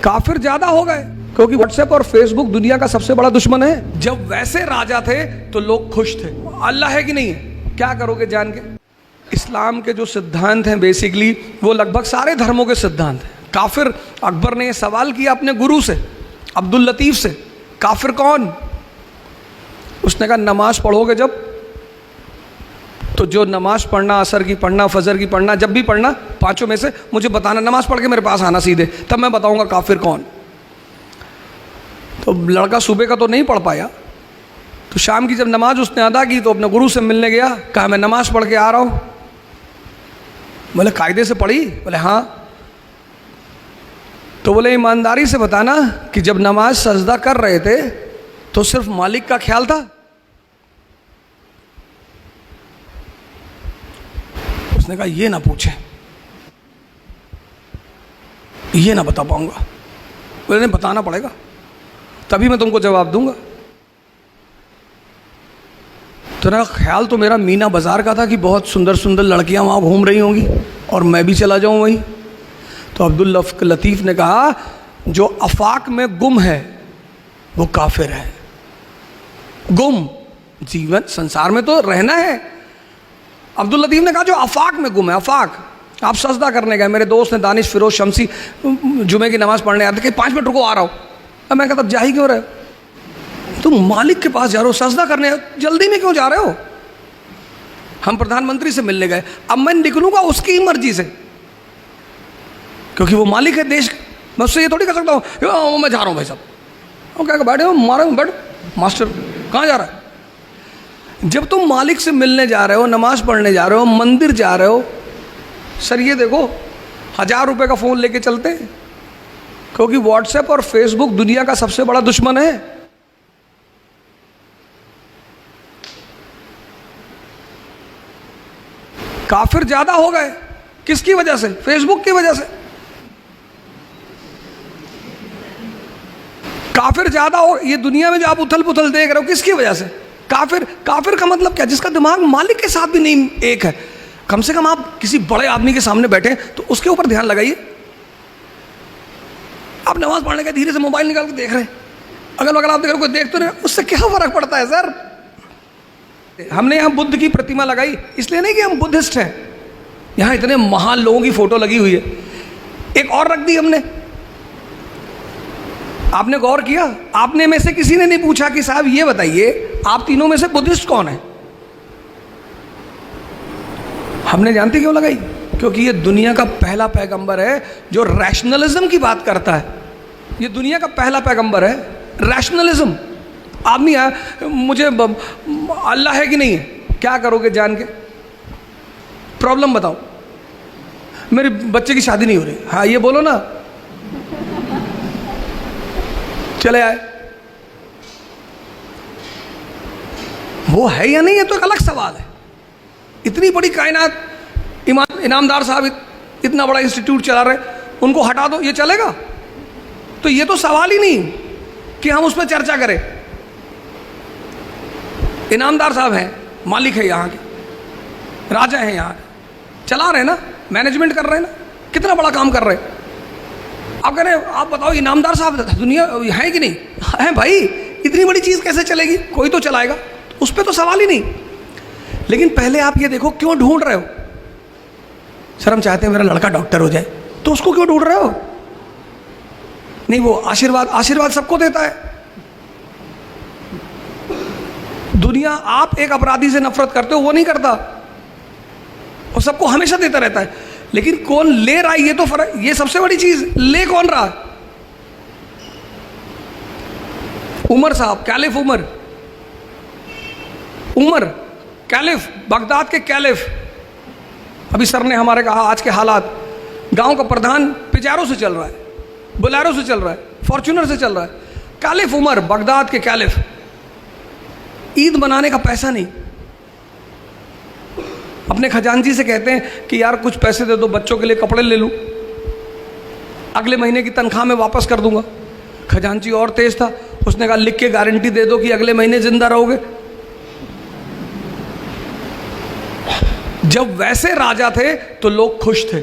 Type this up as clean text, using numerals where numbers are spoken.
काफिर ज्यादा हो गए, क्योंकि व्हाट्सएप और फेसबुक दुनिया का सबसे बड़ा दुश्मन है। जब वैसे राजा थे तो लोग खुश थे। अल्लाह है कि नहीं है, क्या करोगे जान के। इस्लाम के जो सिद्धांत हैं बेसिकली वो लगभग सारे धर्मों के सिद्धांत हैं। काफिर, अकबर ने सवाल किया अपने गुरु से, अब्दुल लतीफ से, काफिर कौन? उसने कहा नमाज पढ़ोगे जब, तो जो नमाज पढ़ना, असर की पढ़ना, फजर की पढ़ना, जब भी पढ़ना, पांचों में से मुझे बताना, नमाज पढ़ के मेरे पास आना सीधे, तब मैं बताऊंगा काफिर कौन। तो लड़का सुबह का तो नहीं पढ़ पाया, तो शाम की जब नमाज उसने अदा की तो अपने गुरु से मिलने गया। कहा मैं नमाज पढ़ के आ रहा हूँ। बोले कायदे से पढ़ी? बोले हाँ। तो बोले ईमानदारी से बताना कि जब नमाज सजदा कर रहे थे तो सिर्फ मालिक का ख्याल था? उसने कहा ये ना पूछे, ये ना बता पाऊंगा। बोले नहीं, बताना पड़ेगा तभी मैं तुमको जवाब दूंगा। तो ना ख्याल तो मेरा मीना बाजार का था कि बहुत सुंदर सुंदर लड़कियां वहां घूम रही होंगी और मैं भी चला जाऊं वहीं। तो अब्दुल लतीफ ने कहा जो अफाक में गुम है वो काफिर है। गुम, जीवन संसार में तो रहना है। अब्दुल लतीफ ने कहा जो अफाक में गुम है, अफाक, आप सजदा करने गए, मेरे दोस्त ने दानिश फिरोज शमसी जुमे की नमाज पढ़ने आते कि 5 मिनट रुको आ रहा हूँ। अब मैं कहता जा ही क्यों रहे हो, तुम मालिक के पास जा रहे हो, सजदा करने, जल्दी में क्यों जा रहे हो? हम प्रधानमंत्री से मिलने गए, अब मैं निकलूंगा उसकी मर्जी से, क्योंकि वो मालिक है देश का। मैं उससे ये थोड़ी कर सकता हूँ मैं जा रहा हूँ भाई साहब, हम क्या बैठे हो, मारो बैठ, मास्टर कहाँ जा रहा है? जब तुम मालिक से मिलने जा रहे हो, नमाज पढ़ने जा रहे हो, मंदिर जा रहे हो, सर ये देखो 1000 रुपये का फ़ोन लेके चलते हैं, क्योंकि व्हाट्सएप और फेसबुक दुनिया का सबसे बड़ा दुश्मन है। काफिर ज्यादा हो गए, किसकी वजह से? फेसबुक की वजह से। काफिर ज्यादा हो, ये दुनिया में जो आप उथल पुथल देख रहे हो किसकी वजह से? काफिर। काफिर का मतलब क्या? जिसका दिमाग मालिक के साथ भी नहीं एक है। कम से कम आप किसी बड़े आदमी के सामने बैठे तो उसके ऊपर ध्यान लगाइए। आप नमाज पढ़ने के धीरे से मोबाइल निकाल के देख रहे हैं, अगल बगल आप देख रहे हो, कोई देख तो रहे, उससे क्या फर्क पड़ता है सर? हमने यहाँ बुद्ध की प्रतिमा लगाई इसलिए नहीं कि हम बुद्धिस्ट हैं, यहाँ इतने महान लोगों की फोटो लगी हुई है। एक और रख दी हमने। आपने गौर किया? आपने में से किसी ने नहीं पूछा कि साहब ये बताइए आप तीनों में से बुद्धिस्ट कौन है? हमने जानते क्यों लगाई? क्योंकि ये दुनिया का पहला पैगंबर है जो रैशनलिज्म की बात करता है। ये दुनिया का पहला पैगंबर है, रैशनलिज्म। आदमी है, मुझे अल्लाह है कि नहीं है, क्या करोगे जान के? प्रॉब्लम बताओ, मेरे बच्चे की शादी नहीं हो रही, हाँ ये बोलो ना, चले आए। वो है या नहीं है तो एक अलग सवाल है। इतनी बड़ी कायनात, इनामदार साहब इतना बड़ा इंस्टीट्यूट चला रहे, उनको हटा दो, ये चलेगा? तो ये तो सवाल ही नहीं कि हम उस पर चर्चा करें। इनामदार साहब हैं, मालिक है यहाँ के, राजा हैं यहाँ के, चला रहे ना, मैनेजमेंट कर रहे हैं ना, कितना बड़ा काम कर रहे हैं। आप कह रहे हैं, आप बताओ इनामदार साहब दुनिया है कि नहीं है? भाई इतनी बड़ी चीज़ कैसे चलेगी? कोई तो चलाएगा, उस पर तो सवाल ही नहीं। लेकिन पहले आप ये देखो क्यों ढूंढ रहे हो? सर हम चाहते हैं मेरा लड़का डॉक्टर हो जाए, तो उसको क्यों ढूंढ रहे हो? नहीं, वो आशीर्वाद सबको देता है। दुनिया, आप एक अपराधी से नफरत करते हो, वो नहीं करता, और सबको हमेशा देता रहता है। लेकिन कौन ले रहा है ये तो फर्क, ये सबसे बड़ी चीज, ले कौन रहा? उमर साहब, कैलिफ उमर कैलिफ, बगदाद के कैलिफ। अभी सर ने हमारे कहा आज के हालात, गांव का प्रधान पिजारो से चल रहा है, बोलेरो से चल रहा है, फॉर्च्यूनर से चल रहा है। कैलिफ उमर, बगदाद के कैलिफ। ईद मनाने का पैसा नहीं, अपने खजांची से कहते हैं कि यार कुछ पैसे दे दो, बच्चों के लिए कपड़े ले लूं, अगले महीने की तनख्वाह में वापस कर दूंगा। खजांची और तेज था, उसने कहा लिख के गारंटी दे दो कि अगले महीने जिंदा रहोगे। जब वैसे राजा थे तो लोग खुश थे।